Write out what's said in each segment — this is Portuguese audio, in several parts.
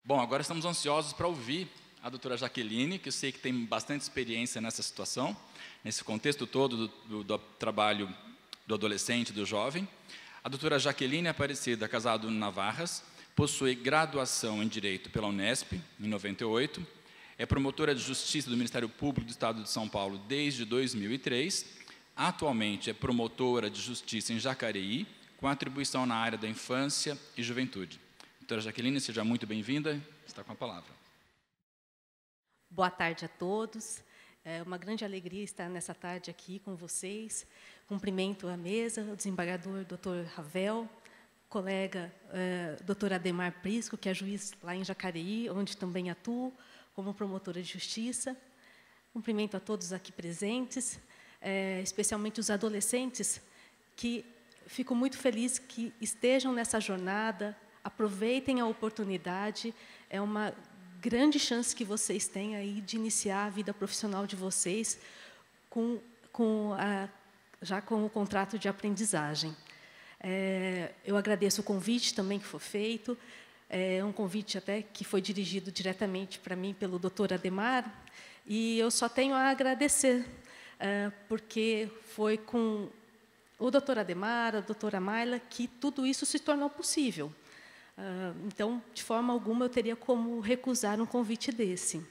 Bom, agora estamos ansiosos para ouvir a doutora Jaqueline, que eu sei que tem bastante experiência nessa situação, nesse contexto todo do trabalho do adolescente, do jovem. A doutora Jaqueline Aparecida Casado Navarras possui graduação em Direito pela Unesp, em 98, é promotora de Justiça do Ministério Público do Estado de São Paulo desde 2003, atualmente é promotora de Justiça em Jacareí, com atribuição na área da infância e juventude. Doutora Jaqueline, seja muito bem-vinda, está com a palavra. Boa tarde a todos. É uma grande alegria estar nessa tarde aqui com vocês. Cumprimento a mesa, o desembargador Dr. Ravel, colega Dr. Ademar Prisco, que é juiz lá em Jacareí, onde também atuo como promotora de justiça. Cumprimento a todos aqui presentes, especialmente os adolescentes, que fico muito feliz que estejam nessa jornada. Aproveitem a oportunidade, é uma grande chance que vocês têm aí de iniciar a vida profissional de vocês já com o contrato de aprendizagem. Eu agradeço o convite também que foi feito, um convite até que foi dirigido diretamente para mim pelo Dr. Ademar, e eu só tenho a agradecer, porque foi com o Dr. Ademar, a doutora Mayla, que tudo isso se tornou possível. Então, de forma alguma, eu teria como recusar um convite desse.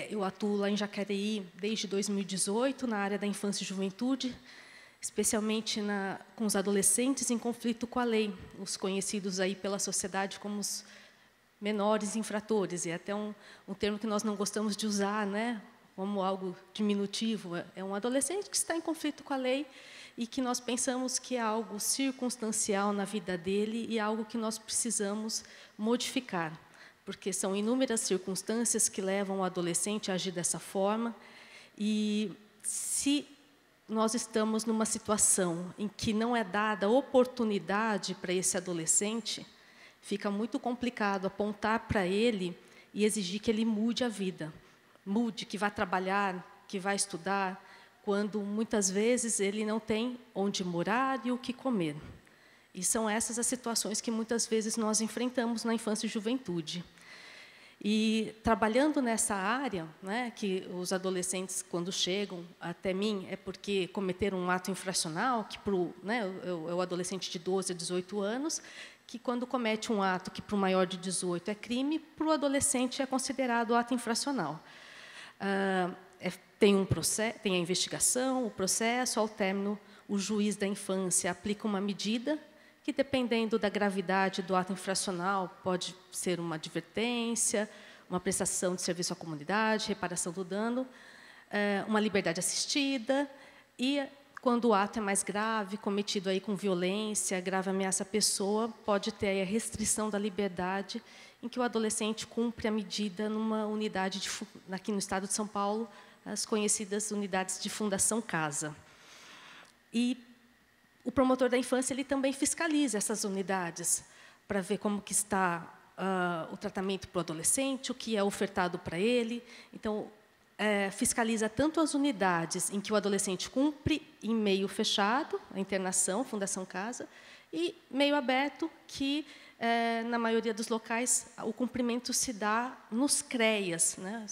Eu atuo lá em Jacareí desde 2018, na área da infância e juventude, especialmente com os adolescentes em conflito com a lei, os conhecidos aí pela sociedade como os menores infratores, e até um termo que nós não gostamos de usar, né, como algo diminutivo. É um adolescente que está em conflito com a lei e que nós pensamos que é algo circunstancial na vida dele e algo que nós precisamos modificar, porque são inúmeras circunstâncias que levam o adolescente a agir dessa forma, e se nós estamos numa situação em que não é dada oportunidade para esse adolescente, fica muito complicado apontar para ele e exigir que ele mude a vida, mude, que vá trabalhar, que vá estudar, quando muitas vezes ele não tem onde morar e o que comer. E são essas as situações que muitas vezes nós enfrentamos na infância e juventude. E trabalhando nessa área, né, que os adolescentes, quando chegam até mim, é porque cometeram um ato infracional, que é o adolescente de 12 a 18 anos, que quando comete um ato que para o maior de 18 é crime, para o adolescente é considerado ato infracional. Tem um processo, tem a investigação, o processo, ao término, o juiz da infância aplica uma medida que, dependendo da gravidade do ato infracional, pode ser uma advertência, uma prestação de serviço à comunidade, reparação do dano, uma liberdade assistida, e, quando o ato é mais grave, cometido aí com violência, grave ameaça à pessoa, pode ter aí a restrição da liberdade, em que o adolescente cumpre a medida numa unidade, aqui no estado de São Paulo, as conhecidas unidades de Fundação Casa. E o promotor da infância ele também fiscaliza essas unidades para ver como que está o tratamento para o adolescente, o que é ofertado para ele. Então, fiscaliza tanto as unidades em que o adolescente cumpre em meio fechado, a internação, Fundação Casa, e meio aberto, que, na maioria dos locais, o cumprimento se dá nos CREAS, né,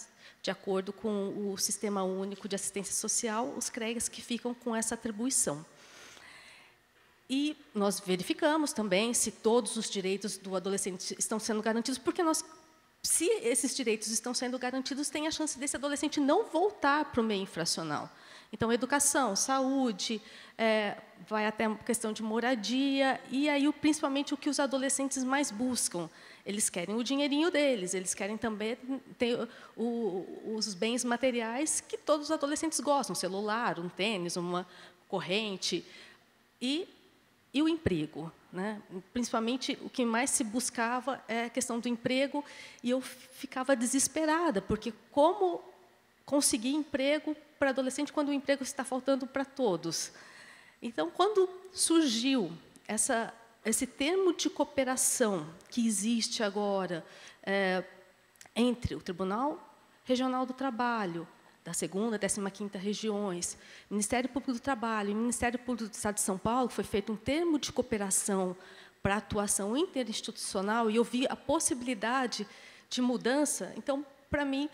de acordo com o Sistema Único de Assistência Social, os CREAS que ficam com essa atribuição. E nós verificamos também se todos os direitos do adolescente estão sendo garantidos, porque se esses direitos estão sendo garantidos, tem a chance desse adolescente não voltar para o meio infracional. Então, educação, saúde, vai até a questão de moradia, e aí, principalmente, o que os adolescentes mais buscam. Eles querem o dinheirinho deles, eles querem também ter os bens materiais que todos os adolescentes gostam, um celular, um tênis, uma corrente, e o emprego, né? Principalmente, o que mais se buscava é a questão do emprego, e eu ficava desesperada, porque como conseguir emprego para adolescente quando o emprego está faltando para todos? Então, quando surgiu esse termo de cooperação que existe agora entre o Tribunal Regional do Trabalho, da 2ª, 15ª regiões, Ministério Público do Trabalho e Ministério Público do Estado de São Paulo, foi feito um termo de cooperação para a atuação interinstitucional e eu vi a possibilidade de mudança. Então, para mim,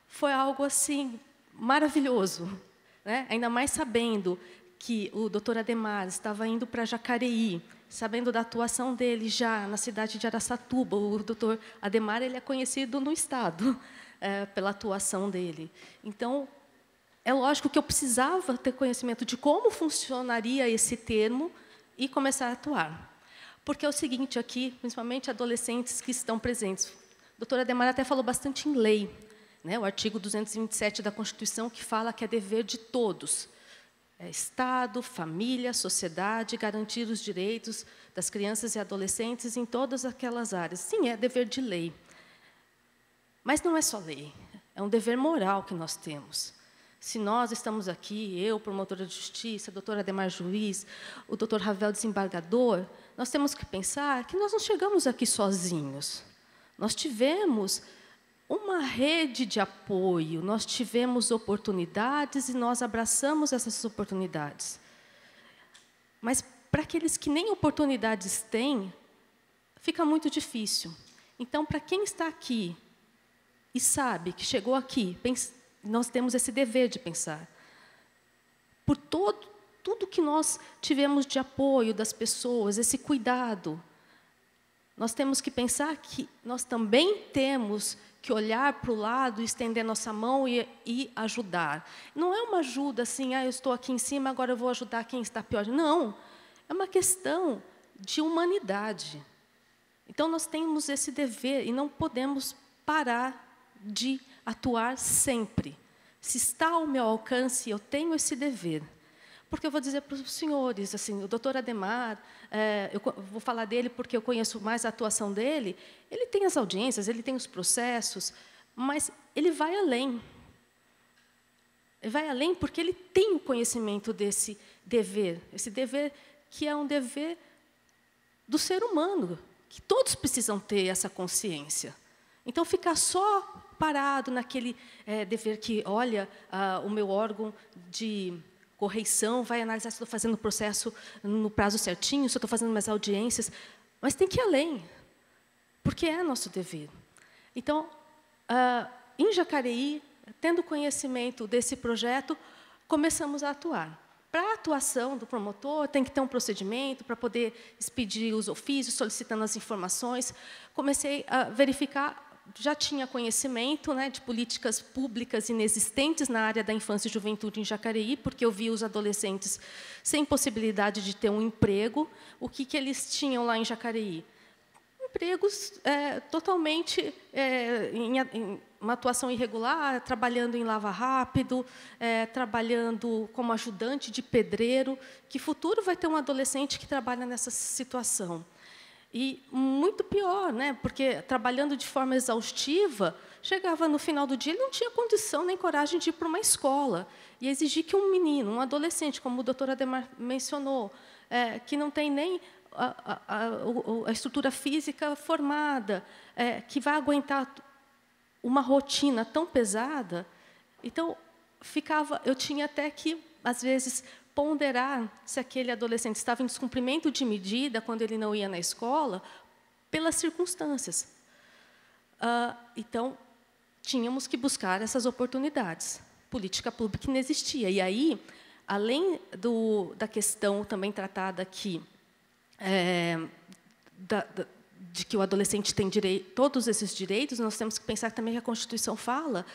foi algo assim maravilhoso, né? Ainda mais sabendo que o doutor Adhemar estava indo para Jacareí, sabendo da atuação dele já na cidade de Araçatuba. O doutor Adhemar ele é conhecido no Estado pela atuação dele. Então, é lógico que eu precisava ter conhecimento de como funcionaria esse termo e começar a atuar. Porque é o seguinte aqui, principalmente adolescentes que estão presentes. O doutor Adhemar até falou bastante em lei, né? O artigo 227 da Constituição, que fala que é dever de todos, Estado, família, sociedade, garantir os direitos das crianças e adolescentes em todas aquelas áreas. Sim, é dever de lei. Mas não é só lei, é um dever moral que nós temos. Se nós estamos aqui, eu, promotora de justiça, a doutora Adhemar Juiz, o doutor Ravel, desembargador, nós temos que pensar que nós não chegamos aqui sozinhos. Nós tivemos uma rede de apoio, nós tivemos oportunidades e nós abraçamos essas oportunidades. Mas, para aqueles que nem oportunidades têm, fica muito difícil. Então, para quem está aqui e sabe que chegou aqui, nós temos esse dever de pensar. Por tudo que nós tivemos de apoio das pessoas, esse cuidado, nós temos que pensar que nós também temos que olhar para o lado, estender nossa mão e ajudar. Não é uma ajuda assim, eu estou aqui em cima, agora eu vou ajudar quem está pior. Não, é uma questão de humanidade. Então, nós temos esse dever e não podemos parar de atuar sempre. Se está ao meu alcance, eu tenho esse dever. Porque eu vou dizer para os senhores, assim, o doutor Adhemar, eu vou falar dele porque eu conheço mais a atuação dele, ele tem as audiências, ele tem os processos, mas ele vai além. Ele vai além porque ele tem o conhecimento desse dever, esse dever que é um dever do ser humano, que todos precisam ter essa consciência. Então, ficar só parado naquele dever que, olha, o meu órgão de correição vai analisar se estou fazendo o processo no prazo certinho, se eu estou fazendo mais audiências, mas tem que ir além, porque é nosso dever. Então, em Jacareí, tendo conhecimento desse projeto, começamos a atuar. Para a atuação do promotor, tem que ter um procedimento para poder expedir os ofícios, solicitando as informações. Comecei a verificar, já tinha conhecimento, né, de políticas públicas inexistentes na área da infância e juventude em Jacareí, porque eu vi os adolescentes sem possibilidade de ter um emprego. O que eles tinham lá em Jacareí? Empregos totalmente em uma atuação irregular, trabalhando em lava rápido, trabalhando como ajudante de pedreiro. Que futuro vai ter um adolescente que trabalha nessa situação? E muito pior, né? Porque, trabalhando de forma exaustiva, chegava no final do dia, ele não tinha condição nem coragem de ir para uma escola. E exigir que um menino, um adolescente, como o doutor Adhemar mencionou, que não tem nem a estrutura física formada, que vai aguentar uma rotina tão pesada. Então, eu tinha até que, às vezes, ponderar se aquele adolescente estava em descumprimento de medida quando ele não ia na escola, pelas circunstâncias. Então, tínhamos que buscar essas oportunidades. Política pública não existia. E aí, além da questão também tratada aqui, de que o adolescente tem todos esses direitos, nós temos que pensar também que a Constituição fala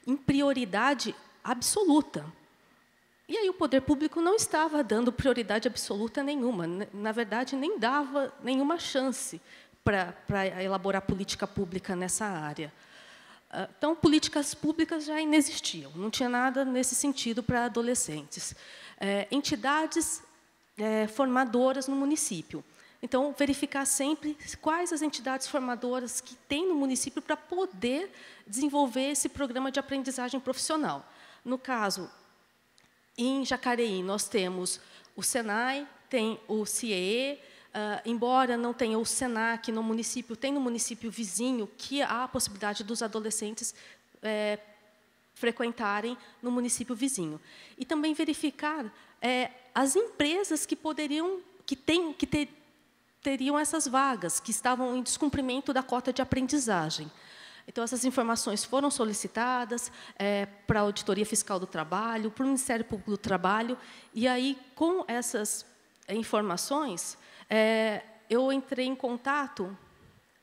em prioridade absoluta. E aí o poder público não estava dando prioridade absoluta nenhuma. Na verdade, nem dava nenhuma chance para elaborar política pública nessa área. Então, políticas públicas já inexistiam, não tinha nada nesse sentido para adolescentes. Entidades formadoras no município. Então, verificar sempre quais as entidades formadoras que tem no município para poder desenvolver esse programa de aprendizagem profissional. No caso, em Jacareí, nós temos o SENAI, tem o CIEE, embora não tenha o SENAC no município, tem no município vizinho que há a possibilidade dos adolescentes frequentarem no município vizinho. E também verificar as empresas que poderiam, que teriam essas vagas, que estavam em descumprimento da cota de aprendizagem. Então, essas informações foram solicitadas para a Auditoria Fiscal do Trabalho, para o Ministério Público do Trabalho, e aí, com essas informações, eu entrei em contato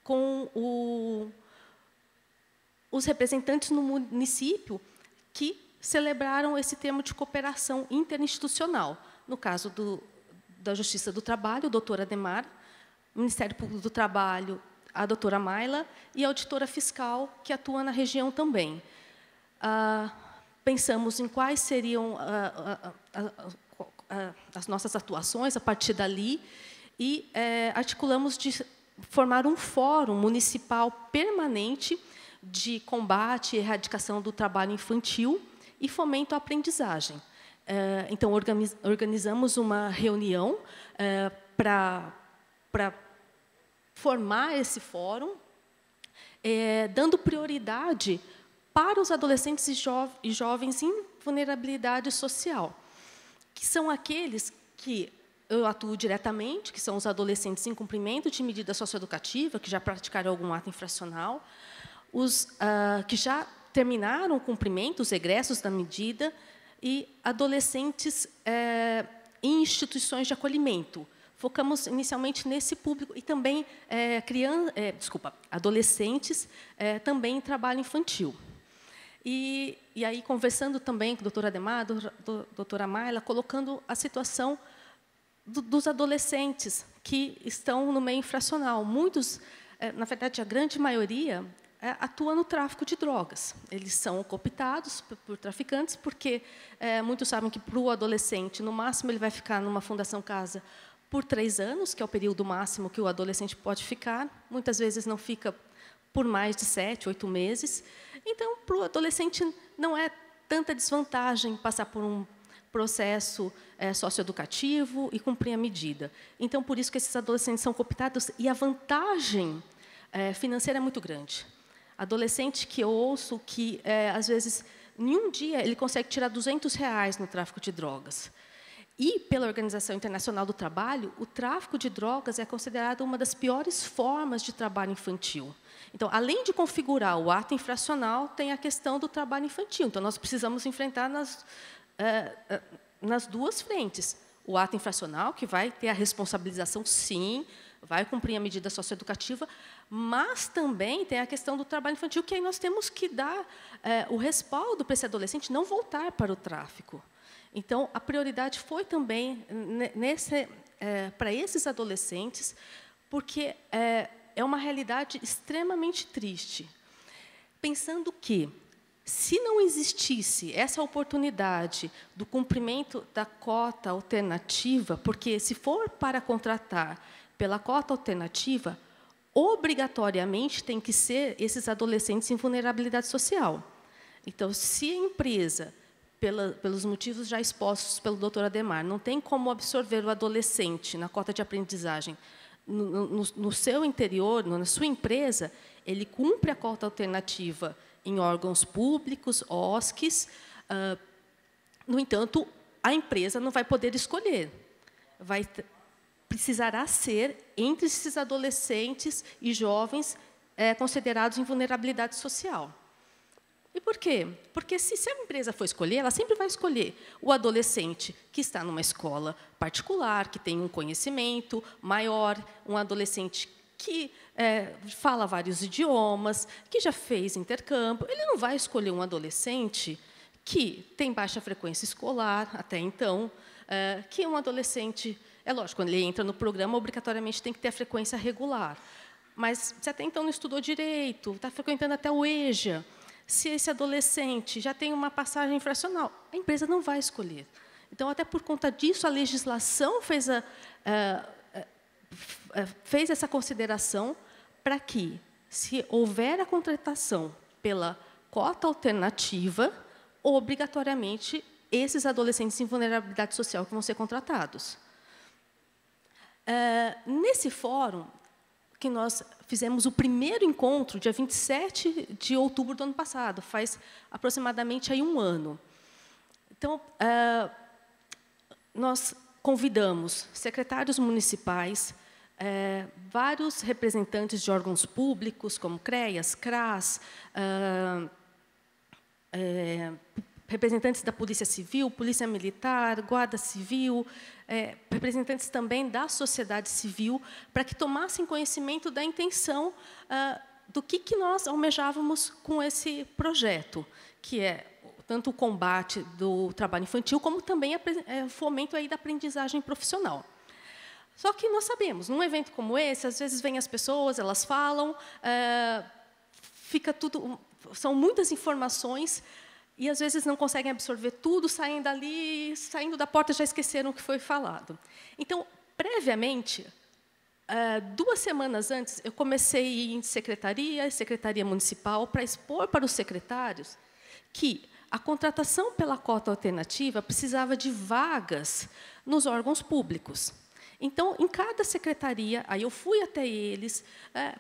com os representantes no município que celebraram esse termo de cooperação interinstitucional. No caso da Justiça do Trabalho, o doutor Ademar, Ministério Público do Trabalho, a doutora Mayla, e a auditora fiscal, que atua na região também. Pensamos em quais seriam as nossas atuações a partir dali e articulamos de formar um fórum municipal permanente de combate e erradicação do trabalho infantil e fomento à aprendizagem. Então, organizamos uma reunião para formar esse fórum, dando prioridade para os adolescentes e jovens em vulnerabilidade social, que são aqueles que eu atuo diretamente, que são os adolescentes em cumprimento de medida socioeducativa, que já praticaram algum ato infracional, os que já terminaram o cumprimento, os egressos da medida, e adolescentes em instituições de acolhimento. Focamos inicialmente nesse público e também adolescentes também em trabalho infantil. E aí, conversando também com a doutora Ademar, doutora Mayla, colocando a situação dos adolescentes que estão no meio infracional. Muitos, na verdade, a grande maioria, atua no tráfico de drogas. Eles são cooptados por traficantes, porque muitos sabem que, para o adolescente, no máximo, ele vai ficar numa Fundação Casa por 3 anos, que é o período máximo que o adolescente pode ficar. Muitas vezes não fica por mais de 7, 8 meses. Então, para o adolescente, não é tanta desvantagem passar por um processo socioeducativo e cumprir a medida. Então, por isso que esses adolescentes são cooptados, e a vantagem financeira é muito grande. Adolescente que eu ouço que, às vezes, em um dia, ele consegue tirar R$200 no tráfico de drogas. E, pela Organização Internacional do Trabalho, o tráfico de drogas é considerado uma das piores formas de trabalho infantil. Então, além de configurar o ato infracional, tem a questão do trabalho infantil. Então, nós precisamos enfrentar nas duas frentes. O ato infracional, que vai ter a responsabilização, sim, vai cumprir a medida socioeducativa, mas também tem a questão do trabalho infantil, que aí nós temos que dar o respaldo para esse adolescente não voltar para o tráfico. Então, a prioridade foi também para esses adolescentes, porque é uma realidade extremamente triste. Pensando que, se não existisse essa oportunidade do cumprimento da cota alternativa, porque, se for para contratar pela cota alternativa, obrigatoriamente tem que ser esses adolescentes em vulnerabilidade social. Então, se a empresa, pelos motivos já expostos pelo doutor Ademar, não tem como absorver o adolescente na cota de aprendizagem no seu interior, na sua empresa, ele cumpre a cota alternativa em órgãos públicos, OSCs. No entanto, a empresa não vai poder escolher. Precisará ser entre esses adolescentes e jovens considerados em vulnerabilidade social. E por quê? Porque, se a empresa for escolher, ela sempre vai escolher o adolescente que está numa escola particular, que tem um conhecimento maior, um adolescente que fala vários idiomas, que já fez intercâmbio. Ele não vai escolher um adolescente que tem baixa frequência escolar, até então, que é um adolescente... É lógico, quando ele entra no programa, obrigatoriamente tem que ter a frequência regular. Mas, se até então não estudou direito, está frequentando até o EJA, se esse adolescente já tem uma passagem infracional, a empresa não vai escolher. Então, até por conta disso, a legislação fez essa consideração para que, se houver a contratação pela cota alternativa, obrigatoriamente, esses adolescentes em vulnerabilidade social que vão ser contratados. Nesse fórum, que nós fizemos o primeiro encontro, dia 27 de outubro do ano passado, faz aproximadamente aí 1 ano. Então, nós convidamos secretários municipais, vários representantes de órgãos públicos, como CREAS, CRAS, representantes da Polícia Civil, Polícia Militar, Guarda Civil, representantes também da sociedade civil, para que tomassem conhecimento da intenção do que nós almejávamos com esse projeto, que é tanto o combate do trabalho infantil, como também o fomento aí da aprendizagem profissional. Só que nós sabemos, num evento como esse, às vezes vêm as pessoas, elas falam, fica tudo, são muitas informações, e às vezes não conseguem absorver tudo, saem dali, saindo da porta já esqueceram o que foi falado. Então, previamente, 2 semanas antes, eu comecei em secretaria municipal, para expor para os secretários que a contratação pela cota alternativa precisava de vagas nos órgãos públicos. Então, em cada secretaria, aí eu fui até eles,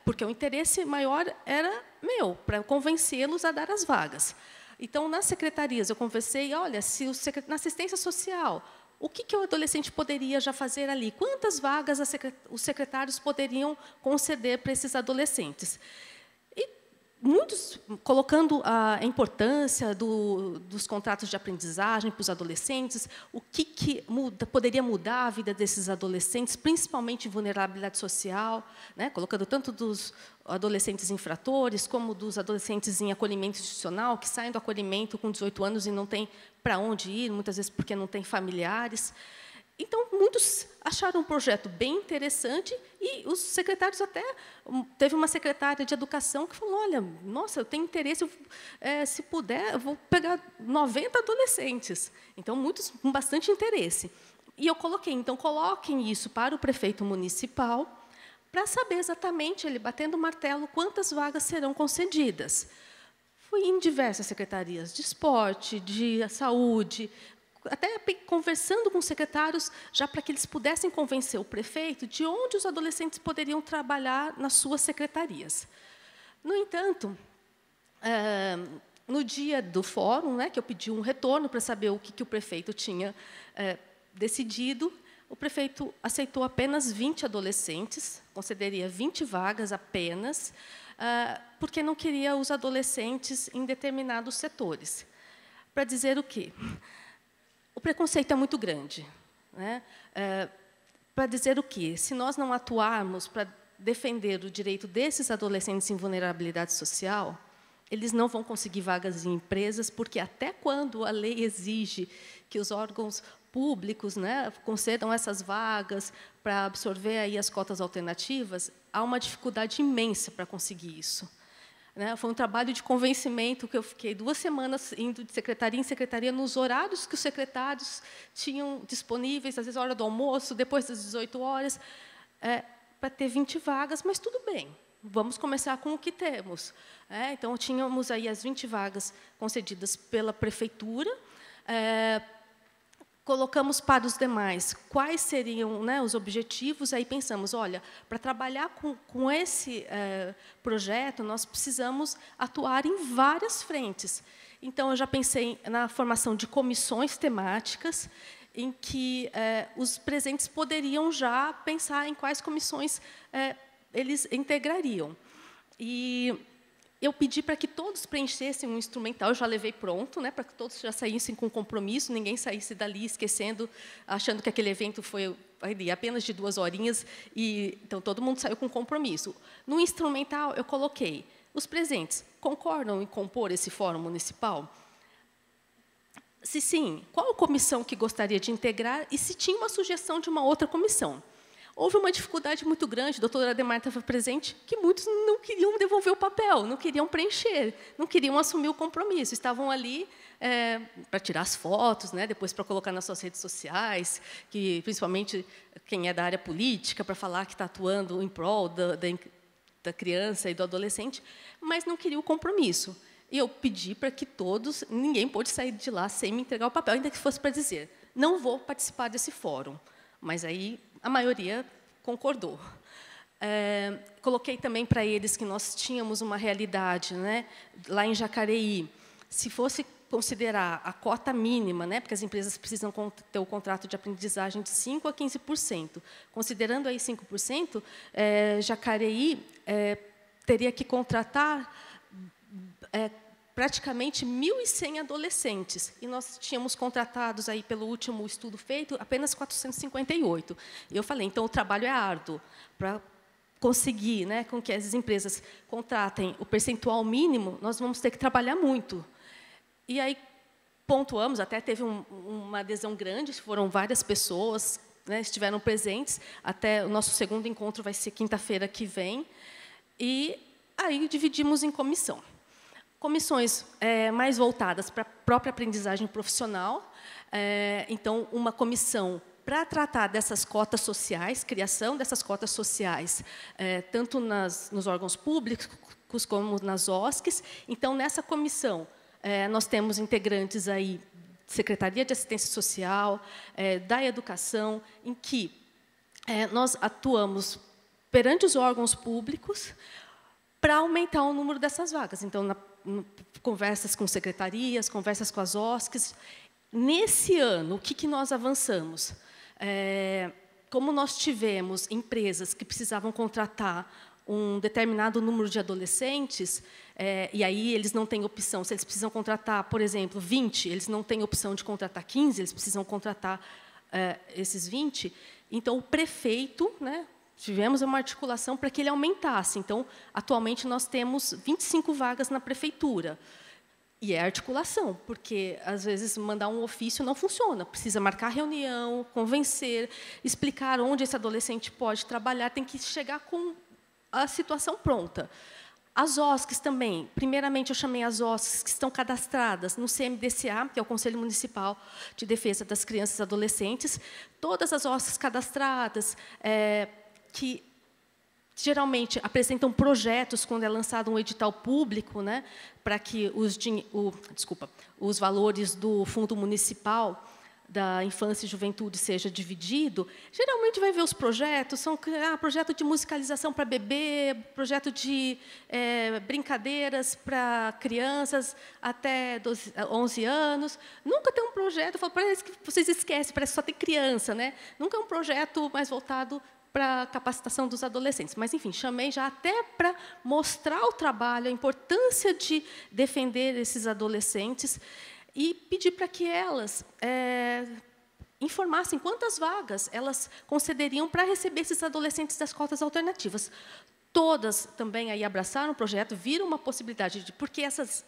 porque o interesse maior era meu, para convencê-los a dar as vagas. Então, nas secretarias, eu conversei, olha, na assistência social, o que o adolescente poderia já fazer ali? Quantas vagas os secretários poderiam conceder para esses adolescentes? E muitos colocando a importância dos contratos de aprendizagem para os adolescentes, o que poderia mudar a vida desses adolescentes, principalmente em vulnerabilidade social, né, colocando tanto dos adolescentes infratores, como dos adolescentes em acolhimento institucional, que saem do acolhimento com 18 anos e não têm para onde ir, muitas vezes porque não têm familiares. Então, muitos acharam um projeto bem interessante e os secretários até... Teve uma secretária de educação que falou, olha, nossa, eu tenho interesse, se puder, eu vou pegar 90 adolescentes. Então, muitos com bastante interesse. E eu coloquei, então, coloquem isso para o prefeito municipal, para saber exatamente, ele batendo o martelo, quantas vagas serão concedidas. Fui em diversas secretarias de esporte, de saúde, até conversando com os secretários, já para que eles pudessem convencer o prefeito de onde os adolescentes poderiam trabalhar nas suas secretarias. No entanto, no dia do fórum, né, que eu pedi um retorno para saber o que o prefeito tinha decidido, o prefeito aceitou apenas 20 adolescentes, concederia 20 vagas apenas, porque não queria os adolescentes em determinados setores. Para dizer o quê? O preconceito é muito grande, né? Para dizer o quê? Se nós não atuarmos para defender o direito desses adolescentes em vulnerabilidade social, eles não vão conseguir vagas em empresas, porque até quando a lei exige que os órgãos públicos, né, concedam essas vagas para absorver aí as cotas alternativas, há uma dificuldade imensa para conseguir isso. Né? Foi um trabalho de convencimento que eu fiquei 2 semanas indo de secretaria em secretaria nos horários que os secretários tinham disponíveis, às vezes a hora do almoço, depois das 18 horas, para ter 20 vagas, mas tudo bem, vamos começar com o que temos. Então, tínhamos aí as 20 vagas concedidas pela prefeitura, colocamos para os demais quais seriam, né, os objetivos, aí pensamos, olha, para trabalhar com esse projeto, nós precisamos atuar em várias frentes. Então, eu já pensei na formação de comissões temáticas, em que os presentes poderiam já pensar em quais comissões eles integrariam. E eu pedi para que todos preenchessem um instrumental, eu já levei pronto, né, para que todos já saíssem com compromisso, ninguém saísse dali esquecendo, achando que aquele evento foi apenas de 2 horinhas, e então todo mundo saiu com compromisso. No instrumental, eu coloquei, os presentes concordam em compor esse fórum municipal? Se sim, qual comissão que gostaria de integrar e se tinha uma sugestão de uma outra comissão? Houve uma dificuldade muito grande, a doutora Ademar estava presente, que muitos não queriam devolver o papel, não queriam preencher, não queriam assumir o compromisso, estavam ali para tirar as fotos, né, depois para colocar nas suas redes sociais, que, principalmente quem é da área política, para falar que está atuando em prol da criança e do adolescente, mas não queria o compromisso. E eu pedi para que todos, ninguém pôde sair de lá sem me entregar o papel, ainda que fosse para dizer, não vou participar desse fórum. Mas aí a maioria concordou. Coloquei também para eles que nós tínhamos uma realidade, né, lá em Jacareí. Se fosse considerar a cota mínima, né, porque as empresas precisam ter o contrato de aprendizagem de 5% a 15%. Considerando aí 5%, Jacareí teria que contratar praticamente 1.100 adolescentes. E nós tínhamos contratados, aí, pelo último estudo feito, apenas 458. E eu falei, então, o trabalho é árduo para conseguir, né, com que as empresas contratem o percentual mínimo, nós vamos ter que trabalhar muito. E aí pontuamos, até teve uma adesão grande, foram várias pessoas, né, estiveram presentes, até o nosso segundo encontro vai ser quinta-feira que vem, e aí dividimos em comissões mais voltadas para a própria aprendizagem profissional, então, uma comissão para tratar dessas cotas sociais, criação dessas cotas sociais, tanto nos órgãos públicos como nas OSCs. Então, nessa comissão, nós temos integrantes aí, Secretaria de Assistência Social, da Educação, em que nós atuamos perante os órgãos públicos para aumentar o número dessas vagas. Então, conversas com secretarias, conversas com as OSCs. Nesse ano, o que nós avançamos? Como nós tivemos empresas que precisavam contratar um determinado número de adolescentes, e aí eles não têm opção, se eles precisam contratar, por exemplo, 20, eles não têm opção de contratar 15, eles precisam contratar esses 20, então o prefeito, né, tivemos uma articulação para que ele aumentasse. Então, atualmente, nós temos 25 vagas na prefeitura. E é articulação, porque, às vezes, mandar um ofício não funciona. Precisa marcar reunião, convencer, explicar onde esse adolescente pode trabalhar, tem que chegar com a situação pronta. As OSCs também. Primeiramente, eu chamei as OSCs que estão cadastradas no CMDCA, que é o Conselho Municipal de Defesa das Crianças e Adolescentes. Todas as OSCs cadastradas, que geralmente apresentam projetos quando é lançado um edital público, né, para que os valores do Fundo Municipal da Infância e Juventude seja dividido, geralmente vai ver os projetos, são projeto de musicalização para bebê, projeto de brincadeiras para crianças até 11 anos. Nunca tem um projeto, parece que vocês esquecem, parece que só tem criança, né? Nunca é um projeto mais voltado para a capacitação dos adolescentes. Mas, enfim, chamei já até para mostrar o trabalho, a importância de defender esses adolescentes e pedir para que elas informassem quantas vagas elas concederiam para receber esses adolescentes das cotas alternativas. Todas também aí abraçaram o projeto, viram uma possibilidade porque essas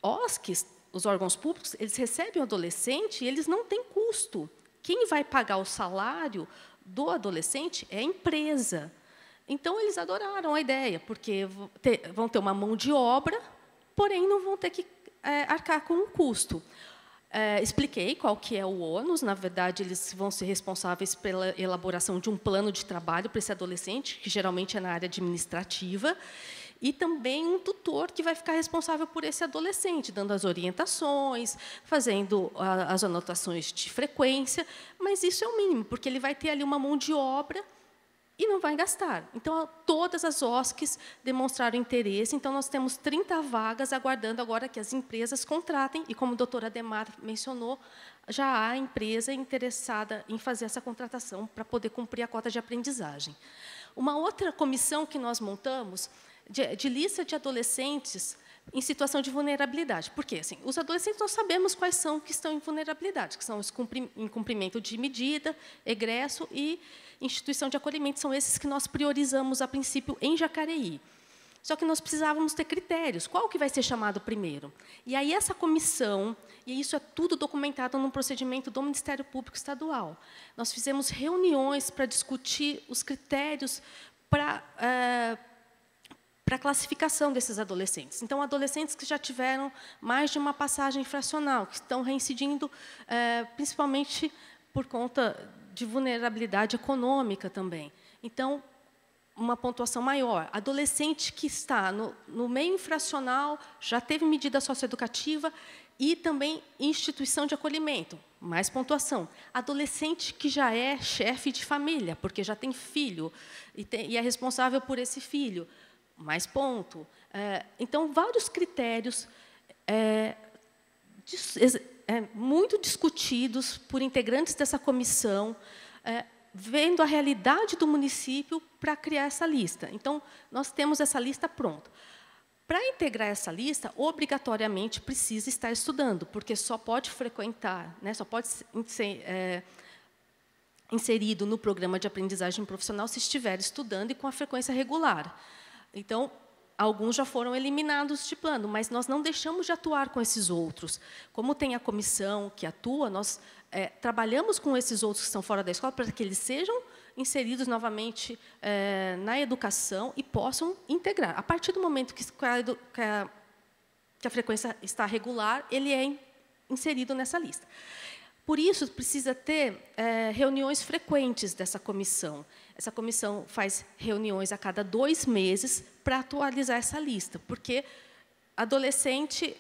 OSCs, os órgãos públicos, eles recebem o adolescente e eles não têm custo. Quem vai pagar o salário do adolescente é a empresa. Então, eles adoraram a ideia, porque vão ter uma mão de obra, porém, não vão ter que arcar com um custo. Expliquei qual que é o ônus. Na verdade, eles vão ser responsáveis pela elaboração de um plano de trabalho para esse adolescente, que geralmente é na área administrativa, e também um tutor que vai ficar responsável por esse adolescente, dando as orientações, fazendo as anotações de frequência, mas isso é o mínimo, porque ele vai ter ali uma mão de obra e não vai gastar. Então, todas as OSCs demonstraram interesse, então nós temos 30 vagas aguardando agora que as empresas contratem, e como a doutora Ademar mencionou, já há empresa interessada em fazer essa contratação para poder cumprir a cota de aprendizagem. Uma outra comissão que nós montamos de lista de adolescentes em situação de vulnerabilidade. Por quê? Assim, os adolescentes, nós sabemos quais são que estão em vulnerabilidade, que são os em cumprimento de medida, egresso e instituição de acolhimento. São esses que nós priorizamos, a princípio, em Jacareí. Só que nós precisávamos ter critérios. Qual que vai ser chamado primeiro? E aí, essa comissão, e isso é tudo documentado num procedimento do Ministério Público Estadual. Nós fizemos reuniões para discutir os critérios para a classificação desses adolescentes. Então, adolescentes que já tiveram mais de uma passagem infracional, que estão reincidindo, principalmente por conta de vulnerabilidade econômica também. Então, uma pontuação maior. Adolescente que está no meio infracional, já teve medida socioeducativa e também instituição de acolhimento, mais pontuação. Adolescente que já é chefe de família, porque já tem filho e é responsável por esse filho, mais ponto. Então, vários critérios muito discutidos por integrantes dessa comissão, vendo a realidade do município para criar essa lista. Então, nós temos essa lista pronta. Para integrar essa lista, obrigatoriamente precisa estar estudando, porque só pode frequentar, né, só pode ser inserido no programa de aprendizagem profissional se estiver estudando e com a frequência regular. Então, alguns já foram eliminados de plano, mas nós não deixamos de atuar com esses outros. Como tem a comissão que atua, nós trabalhamos com esses outros que estão fora da escola para que eles sejam inseridos novamente na educação e possam integrar. A partir do momento que a frequência está regular, ele é inserido nessa lista. Por isso, precisa ter reuniões frequentes dessa comissão. Essa comissão faz reuniões a cada 2 meses para atualizar essa lista, porque adolescente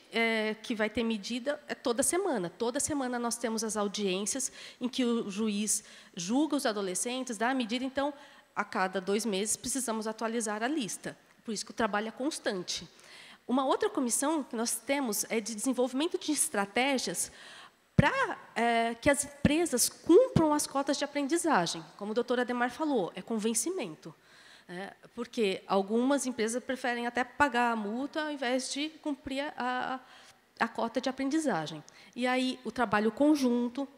que vai ter medida é toda semana. Toda semana nós temos as audiências em que o juiz julga os adolescentes, dá a medida, então, a cada 2 meses precisamos atualizar a lista. Por isso que o trabalho é constante. Uma outra comissão que nós temos é de desenvolvimento de estratégias para que as empresas cumpram as cotas de aprendizagem. Como o doutor Adhemar falou, é com vencimento. Porque algumas empresas preferem até pagar a multa ao invés de cumprir a cota de aprendizagem. E aí, o trabalho conjunto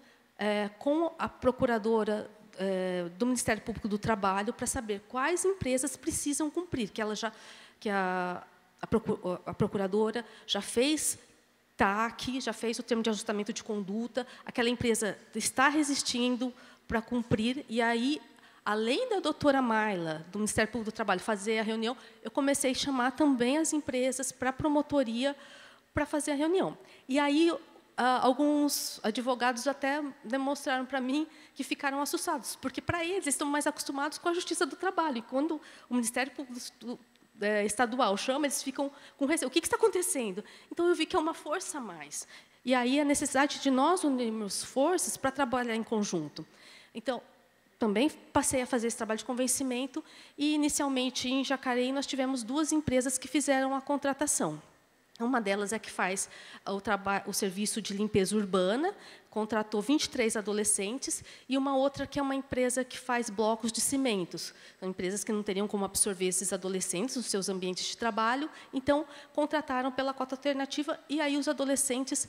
com a procuradora do Ministério Público do Trabalho para saber quais empresas precisam cumprir, que a procuradora já fez TAC, já fez o termo de ajustamento de conduta, aquela empresa está resistindo para cumprir, e aí, além da doutora Marla, do Ministério Público do Trabalho, fazer a reunião, eu comecei a chamar também as empresas para a promotoria para fazer a reunião. E aí, alguns advogados até demonstraram para mim que ficaram assustados, porque, para eles, estão mais acostumados com a Justiça do Trabalho, e quando o Ministério Público Estadual chama, eles ficam com receio. O que está acontecendo? Então, eu vi que é uma força a mais. E aí, a necessidade de nós unirmos forças para trabalhar em conjunto. Então, também passei a fazer esse trabalho de convencimento e, inicialmente, em Jacareí, nós tivemos 2 empresas que fizeram a contratação. Uma delas é que faz o serviço de limpeza urbana, contratou 23 adolescentes, e uma outra que é uma empresa que faz blocos de cimentos. São empresas que não teriam como absorver esses adolescentes nos seus ambientes de trabalho, então, contrataram pela cota alternativa, e aí os adolescentes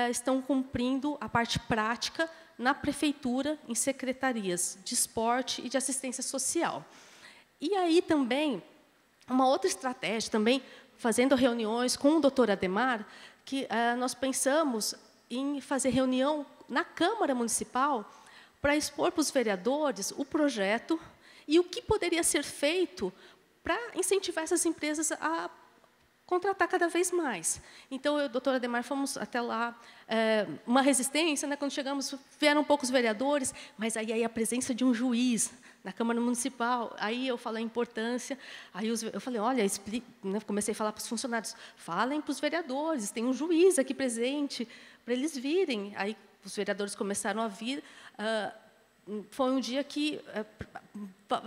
estão cumprindo a parte prática na prefeitura, em secretarias de esporte e de assistência social. E aí também, uma outra estratégia, também fazendo reuniões com o doutor Adhemar, que nós pensamos em fazer reunião na Câmara Municipal para expor para os vereadores o projeto e o que poderia ser feito para incentivar essas empresas a contratar cada vez mais. Então, eu e o doutor Adhemar fomos até lá, uma resistência, né, quando chegamos, vieram poucos vereadores, mas aí a presença de um juiz na Câmara Municipal, aí eu falei a importância, aí eu falei, olha, né, comecei a falar para os funcionários, falem para os vereadores, tem um juiz aqui presente, para eles virem. Aí os vereadores começaram a vir. Foi um dia que,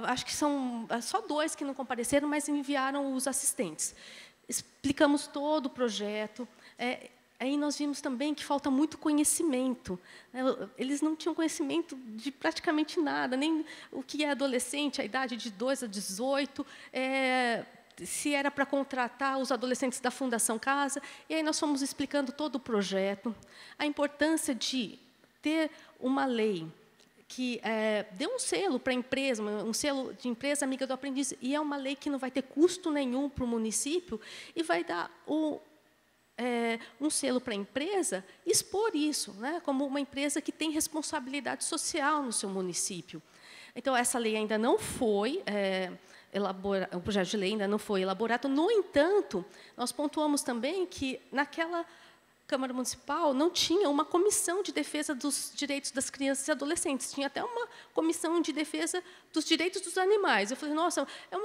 acho que são só 2 que não compareceram, mas enviaram os assistentes. Explicamos todo o projeto. Aí nós vimos também que falta muito conhecimento. Eles não tinham conhecimento de praticamente nada, nem o que é adolescente, a idade de 2 a 18, se era para contratar os adolescentes da Fundação Casa. E aí nós fomos explicando todo o projeto, a importância de ter uma lei que dê um selo para a empresa, um selo de empresa amiga do aprendiz, e é uma lei que não vai ter custo nenhum para o município e vai dar um selo para a empresa, expor isso, né, como uma empresa que tem responsabilidade social no seu município. Então, essa lei ainda não foi elaborada, o projeto de lei ainda não foi elaborado. No entanto, nós pontuamos também que, naquela Câmara Municipal, não tinha uma comissão de defesa dos direitos das crianças e adolescentes, tinha até uma comissão de defesa dos direitos dos animais. Eu falei, nossa, é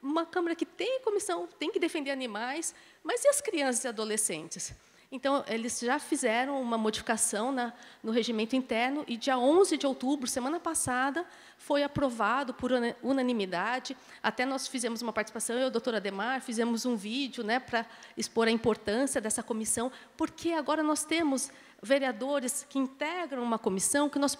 uma Câmara que tem comissão, tem que defender animais, mas e as crianças e adolescentes? Então, eles já fizeram uma modificação no regimento interno e, dia 11 de outubro, semana passada, foi aprovado por unanimidade. Até nós fizemos uma participação, eu e o doutor Adhemar, fizemos um vídeo, né, para expor a importância dessa comissão, porque agora nós temos vereadores que integram uma comissão que nós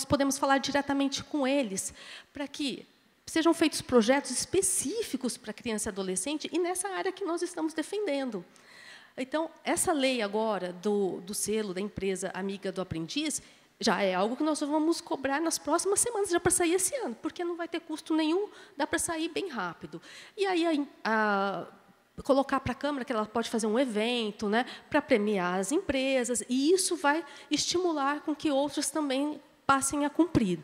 podemos falar diretamente com eles, para que sejam feitos projetos específicos para criança e adolescente e nessa área que nós estamos defendendo. Então, essa lei agora do selo da empresa amiga do aprendiz já é algo que nós vamos cobrar nas próximas semanas, já para sair esse ano, porque não vai ter custo nenhum, dá para sair bem rápido. E aí, colocar para a Câmara que ela pode fazer um evento, né, para premiar as empresas, e isso vai estimular com que outras também passem a cumprir.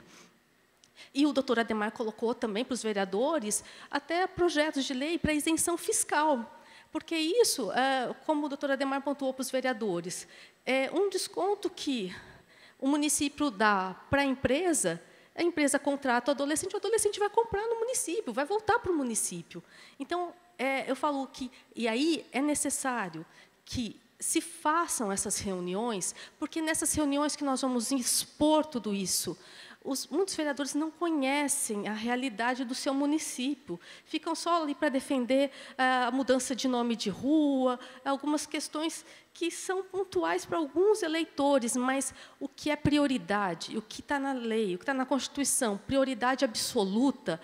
E o doutor Adhemar colocou também para os vereadores até projetos de lei para isenção fiscal. Porque isso, como o doutor Adhemar pontuou para os vereadores, é um desconto que o município dá para a empresa contrata o adolescente vai comprar no município, vai voltar para o município. Então, eu falo que... E aí é necessário que se façam essas reuniões, porque nessas reuniões que nós vamos expor tudo isso, muitos vereadores não conhecem a realidade do seu município, ficam só ali para defender a mudança de nome de rua, algumas questões que são pontuais para alguns eleitores, mas o que é prioridade, o que está na lei, o que está na Constituição, prioridade absoluta.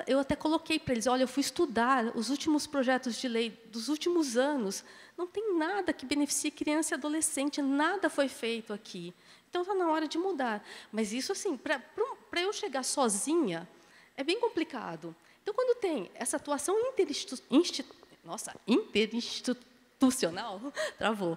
Eu até coloquei para eles, olha, eu fui estudar os últimos projetos de lei dos últimos anos, não tem nada que beneficie criança e adolescente, nada foi feito aqui. Então, está na hora de mudar. Mas isso, assim, para eu chegar sozinha, é bem complicado. Então, quando tem essa atuação interinstitucional, travou,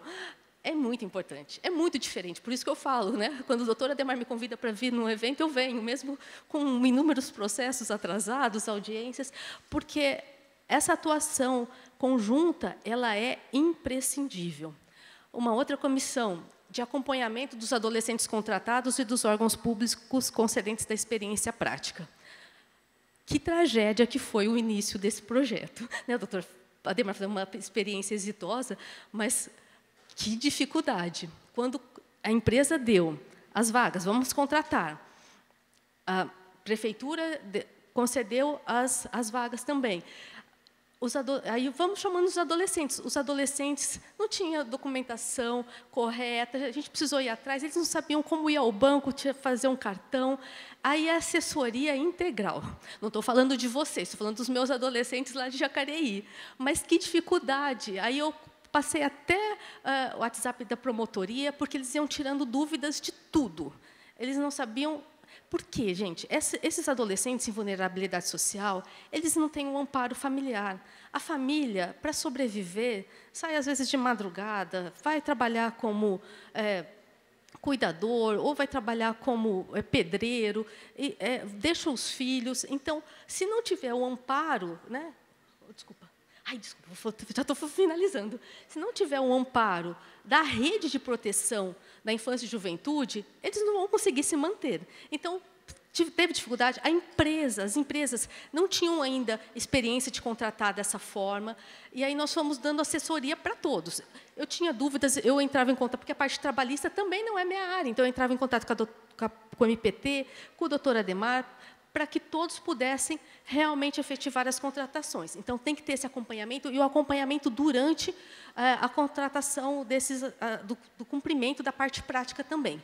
é muito importante, é muito diferente. Por isso que eu falo, né? Quando o doutor Adhemar me convida para vir num evento, eu venho, mesmo com inúmeros processos atrasados, audiências, porque essa atuação conjunta ela é imprescindível. Uma outra comissão de acompanhamento dos adolescentes contratados e dos órgãos públicos concedentes da experiência prática. Que tragédia que foi o início desse projeto. Né, o doutor Adhemar foi uma experiência exitosa, mas que dificuldade. Quando a empresa deu as vagas, vamos contratar, a prefeitura concedeu as vagas também. Aí vamos chamando os adolescentes. Os adolescentes não tinham documentação correta, a gente precisou ir atrás, eles não sabiam como ir ao banco, fazer um cartão. Aí a assessoria integral. Não estou falando de vocês, estou falando dos meus adolescentes lá de Jacareí. Mas que dificuldade. Aí eu passei até o WhatsApp da promotoria, porque eles iam tirando dúvidas de tudo. Eles não sabiam... Por quê, gente? Esses adolescentes em vulnerabilidade social, eles não têm um amparo familiar. A família, para sobreviver, sai, às vezes, de madrugada, vai trabalhar como cuidador, ou vai trabalhar como pedreiro, deixa os filhos. Então, se não tiver o amparo... Né? Desculpa. Já estou finalizando. Se não tiver um amparo da rede de proteção da infância e juventude, eles não vão conseguir se manter. Então, teve dificuldade. As empresas não tinham ainda experiência de contratar dessa forma, e aí nós fomos dando assessoria para todos. Eu tinha dúvidas, eu entrava em contato, porque a parte trabalhista também não é minha área, então eu entrava em contato com o MPT, com o doutor Adhemar, para que todos pudessem realmente efetivar as contratações. Então, tem que ter esse acompanhamento, e o acompanhamento durante a contratação do cumprimento da parte prática também.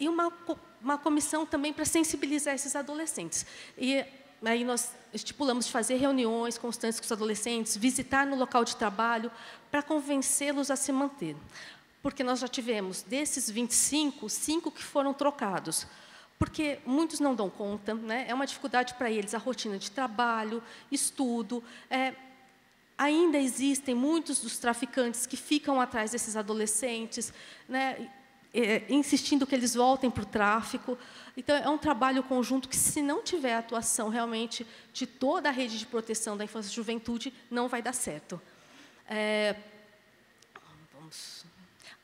E uma comissão também para sensibilizar esses adolescentes. E aí nós estipulamos de fazer reuniões constantes com os adolescentes, visitar no local de trabalho, para convencê-los a se manter. Porque nós já tivemos, desses 25, 5 que foram trocados. Porque muitos não dão conta, né? É uma dificuldade para eles a rotina de trabalho, estudo. Ainda existem muitos dos traficantes que ficam atrás desses adolescentes, né? Insistindo que eles voltem para o tráfico. Então, é um trabalho conjunto que, se não tiver atuação realmente de toda a rede de proteção da infância e juventude, não vai dar certo.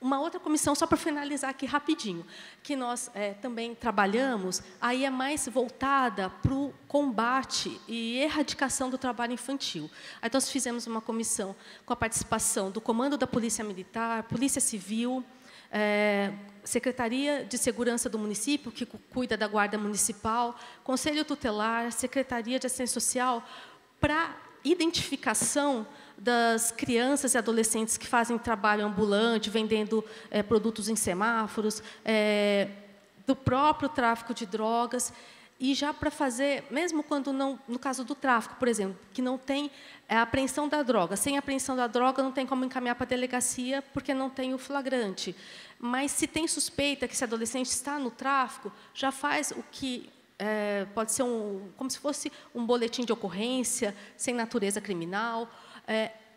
Uma outra comissão, só para finalizar aqui rapidinho, que nós também trabalhamos, aí é mais voltada para o combate e erradicação do trabalho infantil. Aí nós fizemos uma comissão com a participação do Comando da Polícia Militar, Polícia Civil, Secretaria de Segurança do município, que cuida da Guarda Municipal, Conselho Tutelar, Secretaria de Assistência Social, para identificação das crianças e adolescentes que fazem trabalho ambulante, vendendo produtos em semáforos, do próprio tráfico de drogas, e já para fazer, mesmo quando não, no caso do tráfico, por exemplo, que não tem a apreensão da droga. Sem a apreensão da droga, não tem como encaminhar para a delegacia, porque não tem o flagrante. Mas, se tem suspeita que esse adolescente está no tráfico, já faz o que pode ser como se fosse um boletim de ocorrência, sem natureza criminal,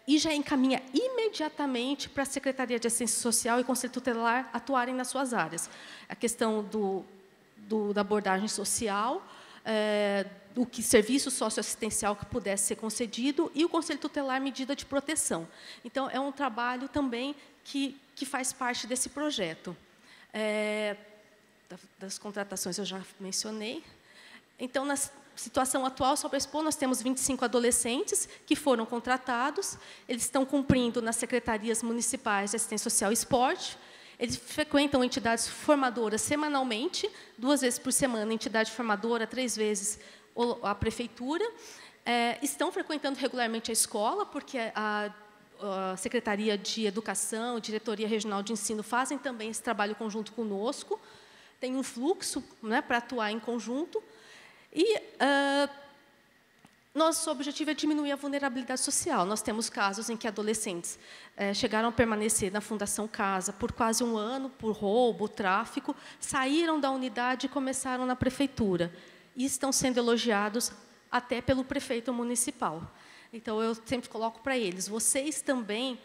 e já encaminha imediatamente para a Secretaria de Assistência Social e Conselho Tutelar atuarem nas suas áreas. A questão da abordagem social, do serviço socioassistencial que pudesse ser concedido, e o Conselho Tutelar, medida de proteção. Então, é um trabalho também que faz parte desse projeto. Das contratações eu já mencionei. Então, na situação atual, só para expor, nós temos 25 adolescentes que foram contratados, eles estão cumprindo nas secretarias municipais de assistência social e esporte, eles frequentam entidades formadoras semanalmente, 2 vezes por semana, entidade formadora, 3 vezes a prefeitura, estão frequentando regularmente a escola, porque a Secretaria de Educação, Diretoria Regional de Ensino fazem também esse trabalho conjunto conosco, tem um fluxo, né, para atuar em conjunto, e nosso objetivo é diminuir a vulnerabilidade social. Nós temos casos em que adolescentes chegaram a permanecer na Fundação Casa por quase 1 ano, por roubo, tráfico, saíram da unidade e começaram na prefeitura, e estão sendo elogiados até pelo prefeito municipal. Então, eu sempre coloco para eles, vocês também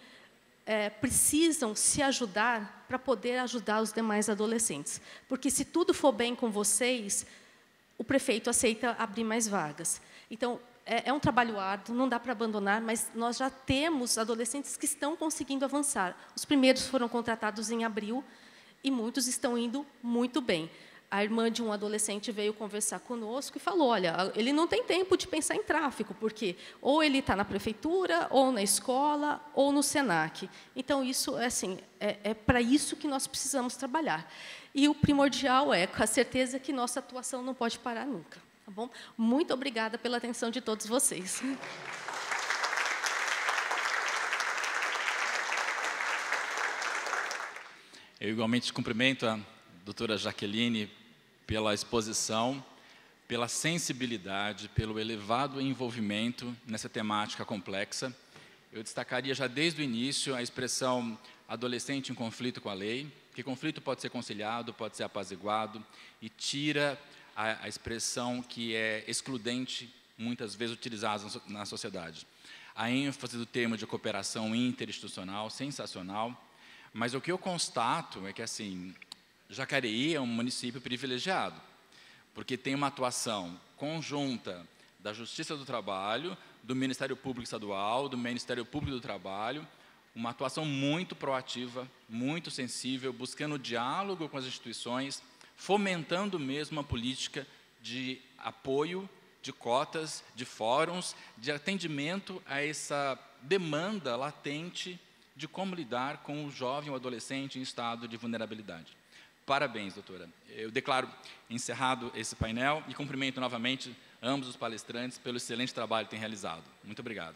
precisam se ajudar para poder ajudar os demais adolescentes. Porque, se tudo for bem com vocês, o prefeito aceita abrir mais vagas. Então, é um trabalho árduo, não dá para abandonar, mas nós já temos adolescentes que estão conseguindo avançar. Os primeiros foram contratados em abril e muitos estão indo muito bem. A irmã de um adolescente veio conversar conosco e falou, olha, ele não tem tempo de pensar em tráfico, porque ou ele está na prefeitura, ou na escola, ou no SENAC. Então, isso é para isso que nós precisamos trabalhar. E o primordial com a certeza que nossa atuação não pode parar nunca. Tá bom? Muito obrigada pela atenção de todos vocês. Eu igualmente cumprimento a doutora Jaqueline pela exposição, pela sensibilidade, pelo elevado envolvimento nessa temática complexa. Eu destacaria já desde o início a expressão adolescente em conflito com a lei, que conflito pode ser conciliado, pode ser apaziguado, e tira a expressão que é excludente, muitas vezes utilizada na sociedade. A ênfase do termo de cooperação interinstitucional, sensacional, mas o que eu constato é que, assim, Jacareí é um município privilegiado, porque tem uma atuação conjunta da Justiça do Trabalho, do Ministério Público Estadual, do Ministério Público do Trabalho, uma atuação muito proativa, muito sensível, buscando diálogo com as instituições, fomentando mesmo a política de apoio, de cotas, de fóruns, de atendimento a essa demanda latente de como lidar com o jovem ou adolescente em estado de vulnerabilidade. Parabéns, doutora. Eu declaro encerrado esse painel e cumprimento novamente ambos os palestrantes pelo excelente trabalho que têm realizado. Muito obrigado.